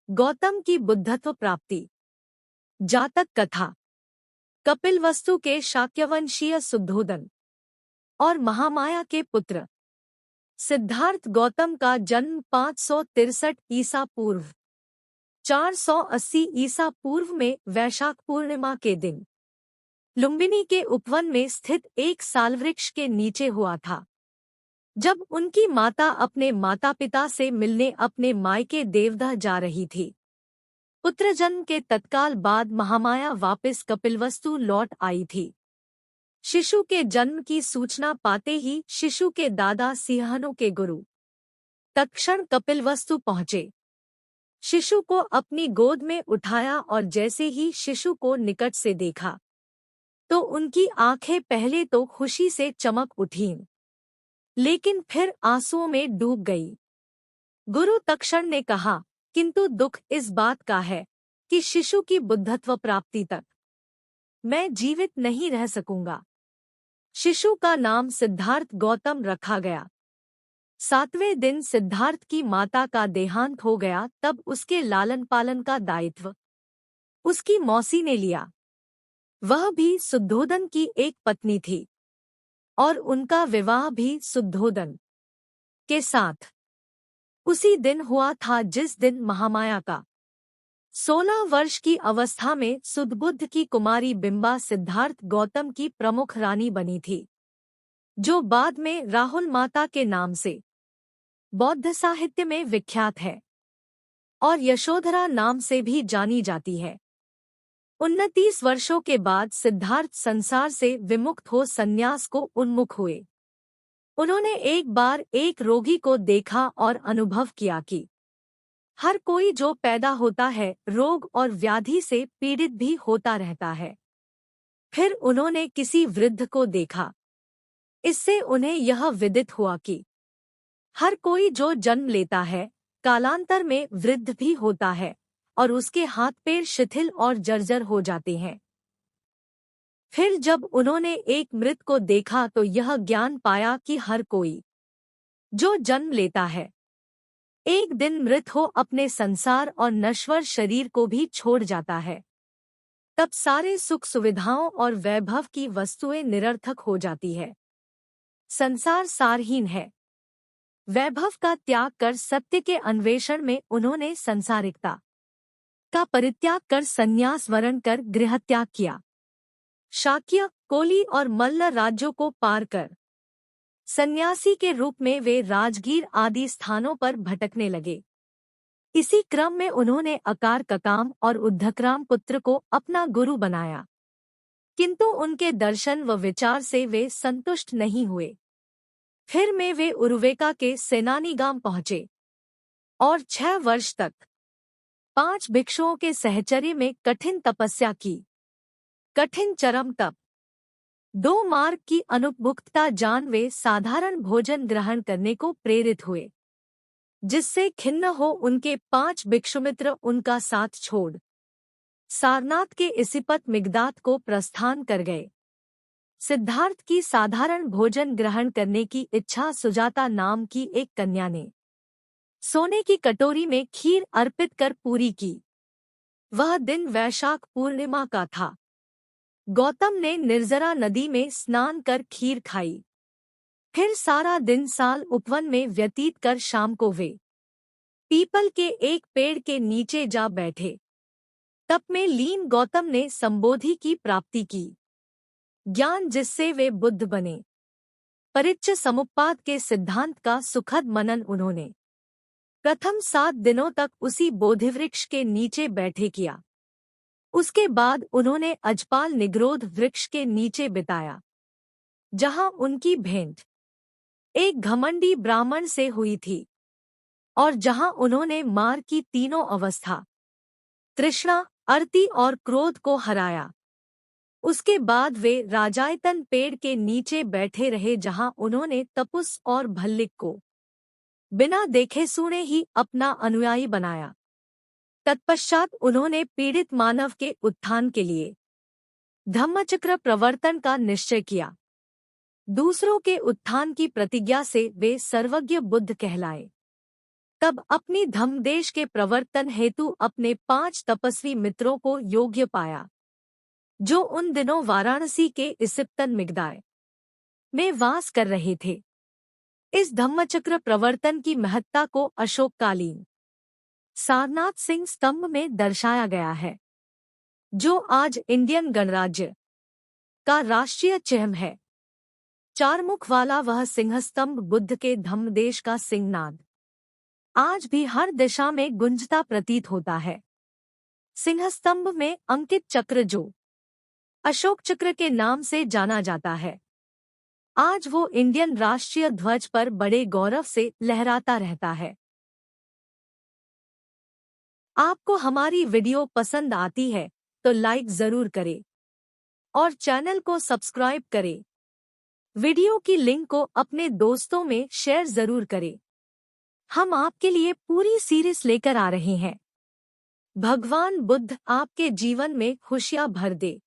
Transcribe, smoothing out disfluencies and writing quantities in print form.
गौतम की बुद्धत्व प्राप्ति। जातक कथा। कपिलवस्तु के शाक्यवंशीय शुद्धोदन और महामाया के पुत्र सिद्धार्थ गौतम का जन्म 563 ईसा पूर्व 480 ईसा पूर्व में वैशाख पूर्णिमा के दिन लुम्बिनी के उपवन में स्थित एक सालवृक्ष के नीचे हुआ था। जब उनकी माता अपने माता पिता से मिलने अपने मायके देवदह जा रही थी। पुत्र जन्म के तत्काल बाद महामाया वापस कपिलवस्तु लौट आई थी। शिशु के जन्म की सूचना पाते ही शिशु के दादा सिंहनु के गुरु तत्क्षण कपिलवस्तु पहुंचे। शिशु को अपनी गोद में उठाया और जैसे ही शिशु को निकट से देखा तो उनकी आंखें पहले तो खुशी से चमक उठीं, लेकिन फिर आंसुओं में डूब गई। गुरु तत्क्षण ने कहा, किंतु दुख इस बात का है कि शिशु की बुद्धत्व प्राप्ति तक मैं जीवित नहीं रह सकूंगा। शिशु का नाम सिद्धार्थ गौतम रखा गया। 7वें दिन सिद्धार्थ की माता का देहांत हो गया, तब उसके लालन पालन का दायित्व उसकी मौसी ने लिया। वह भी शुद्धोदन की एक पत्नी थी और उनका विवाह भी शुद्धोदन के साथ उसी दिन हुआ था जिस दिन महामाया का 16 वर्ष की अवस्था में सुदबुद्ध की कुमारी बिंबा सिद्धार्थ गौतम की प्रमुख रानी बनी थी, जो बाद में राहुल माता के नाम से बौद्ध साहित्य में विख्यात है और यशोधरा नाम से भी जानी जाती है। 29 वर्षों के बाद सिद्धार्थ संसार से विमुक्त हो संन्यास को उन्मुख हुए। उन्होंने एक बार एक रोगी को देखा और अनुभव किया कि हर कोई जो पैदा होता है रोग और व्याधि से पीड़ित भी होता रहता है। फिर उन्होंने किसी वृद्ध को देखा। इससे उन्हें यह विदित हुआ कि हर कोई जो जन्म लेता है कालांतर में वृद्ध भी होता है और उसके हाथ पैर शिथिल और जर्जर हो जाते हैं। फिर जब उन्होंने एक मृत को देखा तो यह ज्ञान पाया कि हर कोई जो जन्म लेता है एक दिन मृत हो अपने संसार और नश्वर शरीर को भी छोड़ जाता है। तब सारे सुख सुविधाओं और वैभव की वस्तुएं निरर्थक हो जाती है। संसार सारहीन है। वैभव का त्याग कर सत्य के अन्वेषण में उन्होंने संसारिकता का परित्याग कर संन्यास वरण कर गृहत्याग किया। शाक्य, कोली और मल्ल राज्यों को पार कर सन्यासी के रूप में वे राजगीर आदि स्थानों पर भटकने लगे। इसी क्रम में उन्होंने अकार ककाम और उद्धकराम पुत्र को अपना गुरु बनाया, किंतु उनके दर्शन व विचार से वे संतुष्ट नहीं हुए। फिर में वे उरुवेका के सेनानीगाम पहुंचे और 6 वर्ष तक 5 भिक्षुओं के सहचर्य में कठिन तपस्या की। कठिन चरम तप 2 मार्ग की अनुपभुक्तता जान वे साधारण भोजन ग्रहण करने को प्रेरित हुए, जिससे खिन्न हो उनके 5 भिक्षुमित्र उनका साथ छोड़ सारनाथ के इसिपत मिगदात को प्रस्थान कर गए। सिद्धार्थ की साधारण भोजन ग्रहण करने की इच्छा सुजाता नाम की एक कन्या ने सोने की कटोरी में खीर अर्पित कर पूरी की। वह दिन वैशाख पूर्णिमा का था। गौतम ने निर्जरा नदी में स्नान कर खीर खाई। फिर सारा दिन साल उपवन में व्यतीत कर शाम को वे पीपल के एक पेड़ के नीचे जा बैठे। तप में लीन गौतम ने संबोधि की प्राप्ति की, ज्ञान जिससे वे बुद्ध बने। परिच्छ समुप्पाद के सिद्धांत का सुखद मनन उन्होंने प्रथम 7 दिनों तक उसी बोधिवृक्ष के नीचे बैठे किया। उसके बाद उन्होंने अजपाल निग्रोध वृक्ष के नीचे बिताया, जहां उनकी भेंट एक घमंडी ब्राह्मण से हुई थी और जहां उन्होंने मार की तीनों अवस्था तृष्णा, अर्ति और क्रोध को हराया। उसके बाद वे राजायतन पेड़ के नीचे बैठे रहे, जहां उन्होंने तपुस और भल्लिक को बिना देखे सुने ही अपना अनुयायी बनाया। तत्पश्चात उन्होंने पीड़ित मानव के उत्थान के लिए धम्मचक्र प्रवर्तन का निश्चय किया। दूसरों के उत्थान की प्रतिज्ञा से वे सर्वज्ञ बुद्ध कहलाए। तब अपनी धम्मदेश के प्रवर्तन हेतु अपने 5 तपस्वी मित्रों को योग्य पाया, जो उन दिनों वाराणसी के इसिप्तन मिगदाय में वास कर रहे थे। इस धम्मचक्र प्रवर्तन की महत्ता को अशोककालीन सारनाथ सिंह स्तंभ में दर्शाया गया है, जो आज इंडियन गणराज्य का राष्ट्रीय चिह्न है। 4 मुख वाला वह सिंहस्तंभ बुद्ध के धम्मदेश का सिंहनाद आज भी हर दिशा में गुंजता प्रतीत होता है। सिंहस्तंभ में अंकित चक्र, जो अशोक चक्र के नाम से जाना जाता है, आज वो इंडियन राष्ट्रीय ध्वज पर बड़े गौरव से लहराता रहता है। आपको हमारी वीडियो पसंद आती है तो लाइक जरूर करें और चैनल को सब्सक्राइब करें। वीडियो की लिंक को अपने दोस्तों में शेयर जरूर करें। हम आपके लिए पूरी सीरीज लेकर आ रहे हैं। भगवान बुद्ध आपके जीवन में खुशियां भर दे।